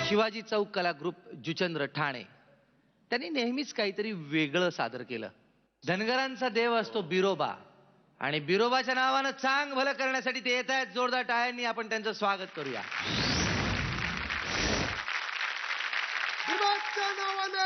शिवाजी चौक कला ग्रुप जुचंद्र ठाणे त्यांनी नेहमीच काहीतरी वेगळं सादर केलं. धनगरांचा देव असतो बिरोबा आणि बिरोबाच्या नावानं चांग भलं करण्यासाठी ते येत आहेत. जोरदार टाळ्यांनी आपण त्यांचं स्वागत करूया. बिरोबाच्या नावाने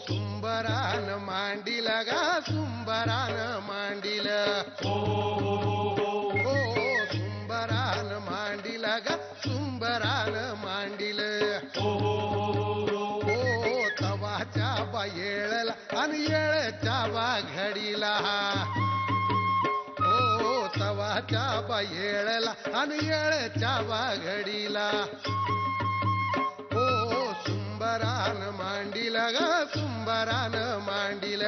सुंबरान मांडील गा सुंबरान मांडील सुंबरान मांडील गा सुंबरान मांडील तवाच्या बा येळला आणि येळच्या बा घडीला तवाच्या बा येळला आणि येळच्या बा घडीला सुंबरान मांडील गा सुंबरान मांडील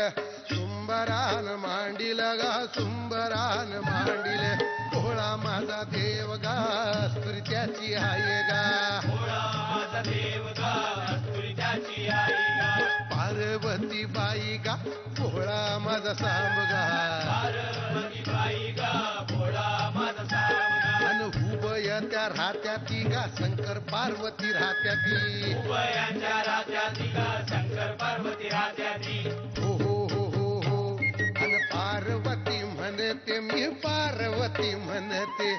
सुंबरान मांडील गा सुंबरान मांडील भोळा माझा देव गा स्तुत्याची आहे गा माझा देव गा स्तुत्याची आहे गा पार्वती बाई गा भोळा माझा सांब गा पार्वती बाई गा भोळा माझा सांब गा अन उभय त्या राहत्या ती गा शंकर पार्वती राहत्या ती उभयांच्या राहत्या ती गा शंकर पार्वती राहत्या ती अन पार्वती म्हणते मी पार्वती म्हणते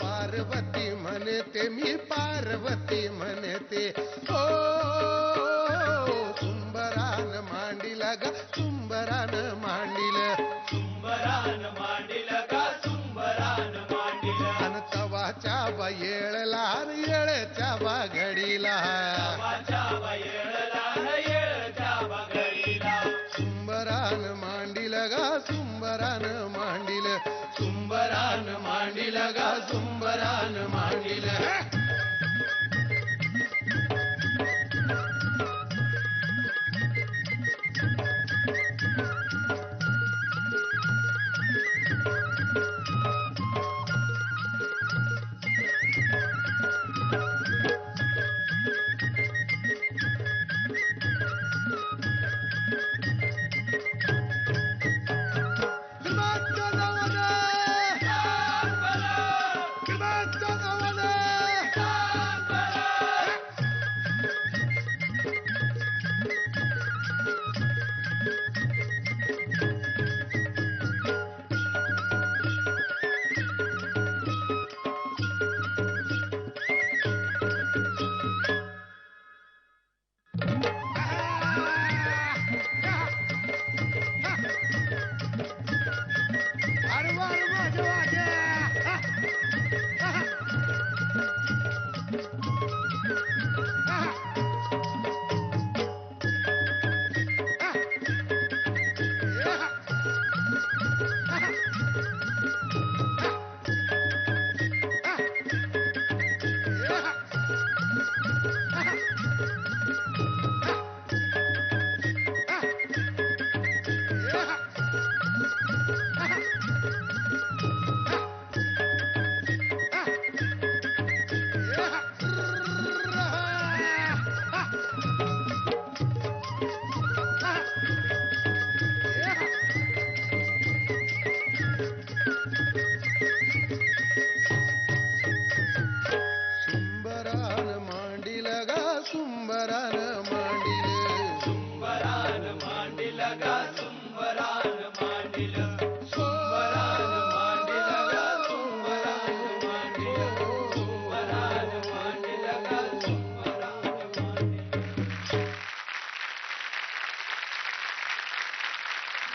पार्वती म्हणते मी पार्वती म्हणते सुंबरान मांडील गा सुंबरान मांडील सुंबरान मांडील गा सुंबरान मांडील अन तवाच्या बा येळला येळच्या बा घडीला सुंबरान मांडील गा सुंबरान मांडील सुंबरान मांडील गा सुंबरान मांडील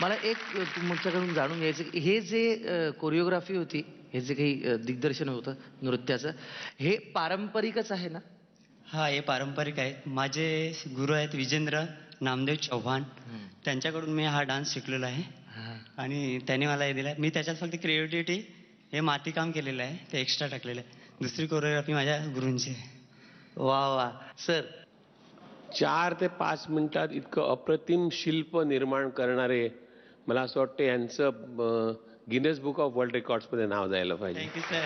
मला एक तुमच्याकडून जाणून घ्यायचं की हे जे कोरिओग्राफी होती, हे जे काही दिग्दर्शन होतं नृत्याचं, हे पारंपरिकच आहे ना? हा, हे पारंपरिक आहेत. माझे गुरु आहेत विजेंद्र नामदेव चव्हाण. त्यांच्याकडून मी हा डान्स शिकलेलो आहे आणि त्याने मला हे दिलं आहे. मी त्याच्यात फक्त क्रिएटिव्हिटी हे मातीकाम केलेलं आहे, ते एक्स्ट्रा टाकलेलं आहे. दुसरी कोरिओग्राफी माझ्या गुरूंची आहे. वा वा सर. 4 ते 5 मिनिटात इतकं अप्रतिम शिल्प निर्माण करणारे, मला असं वाटतं यांचं गिनेस बुक ऑफ वर्ल्ड रेकॉर्ड्समध्ये नाव जायला पाहिजे. Thank you sir.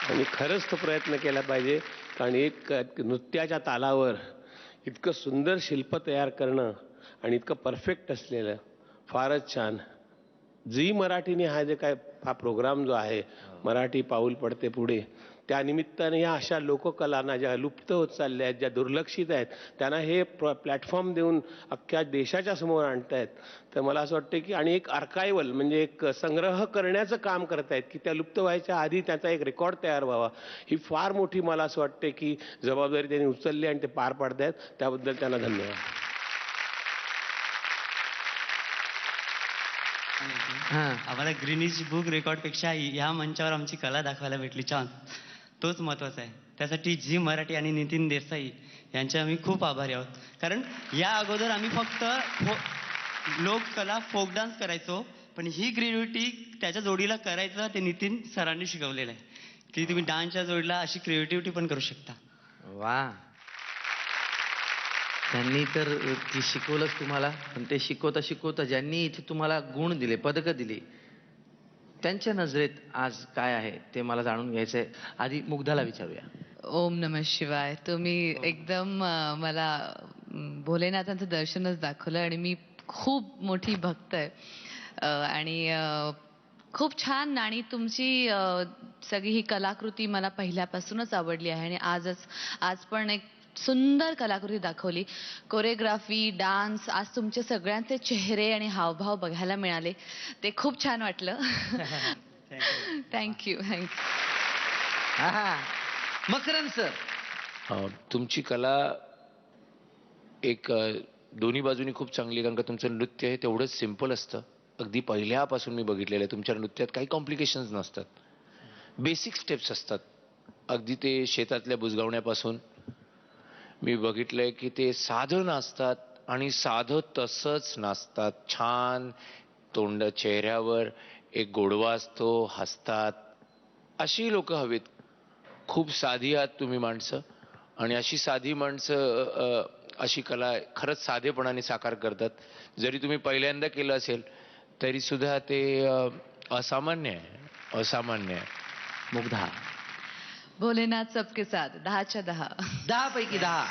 आणि खरंच तो प्रयत्न केला पाहिजे, कारण एक नृत्याच्या तालावर इतकं सुंदर शिल्प तयार करणं आणि इतकं परफेक्ट असलेलं फारच छान. झी मराठीने हा जे काय हा प्रोग्राम जो आहे मराठी पाऊल पडते पुढे, त्या निमित्ताने या अशा लोककलांना ज्या लुप्त होत चालल्या आहेत, ज्या दुर्लक्षित आहेत, त्यांना हे प्लॅटफॉर्म देऊन अख्ख्या देशाच्या समोर आणतायत. तर मला असं वाटतं की आणि एक आर्कायवल म्हणजे एक संग्रह करण्याचं काम करतायत की त्या लुप्त व्हायच्या आधी त्याचा एक रेकॉर्ड तयार व्हावा. ही फार मोठी मला असं वाटते की जबाबदारी त्यांनी उचलली आणि ते पार पाडतायत. त्याबद्दल त्यांना धन्यवाद. आम्हाला ग्रीनिज बुक रेकॉर्डपेक्षा ह्या मंचावर आमची कला दाखवायला भेटली, चान्स, तोच महत्त्वाचा आहे. त्यासाठी झी मराठी आणि नितीन देसाई यांचे आम्ही खूप आभारी आहोत. कारण या अगोदर आम्ही फक्त लोककला फोक डान्स करायचो, पण ही क्रिएटिव्हिटी त्याच्या जोडीला करायचं ते नितीन सरांनी शिकवलेलं आहे की तुम्ही डान्सच्या जोडीला अशी क्रिएटिव्हिटी पण करू शकता. वा. त्यांनी तर ती शिकवलंच तुम्हाला, पण ते शिकवता शिकवता ज्यांनी इथे तुम्हाला गुण दिले, पदकं दिली, त्यांच्या नजरेत आज काय आहे ते मला जाणून घ्यायचंय. आधी मुग्धाला विचारूया. ओम नमः शिवाय. तुम्ही एकदम मला भोलेनाथांचं दर्शनच दाखवलं आणि मी खूप मोठी भक्त आहे आणि खूप छान. आणि तुमची सगळी ही कलाकृती मला पहिल्यापासूनच आवडली आहे आणि आज पण एक सुंदर कलाकृती दाखवली. कोरिओग्राफी, डान्स, आज तुमचे सगळ्यांचे चेहरे आणि हावभाव बघायला मिळाले, ते खूप छान वाटलं. थँक्यू. मकरंद सर. तुमची कला एक दोन्ही बाजूनी खूप चांगली, कारण का तुमचं नृत्य हे तेवढंच सिम्पल असतं. अगदी पहिल्यापासून मी बघितलेलं आहे तुमच्या नृत्यात काही कॉम्प्लिकेशन्स नसतात, बेसिक स्टेप्स असतात. अगदी ते शेतातल्या बुजगावण्यापासून मी बघितलंय की ते साधं नाचतात आणि साधं तसंच नाचतात. छान तोंड, चेहऱ्यावर एक गोडवा असतो, हसतात. अशी लोक हवीत. खूप साधी आहात तुम्ही माणसं, आणि अशी साधी माणसं अशी कला खरंच साधेपणाने साकार करतात. जरी तुम्ही पहिल्यांदा केलं असेल तरी सुद्धा ते असामान्य आहे. मुग्धा. भोलेनाथ सबके साथ 10च्या 10. 10 पैकी 10.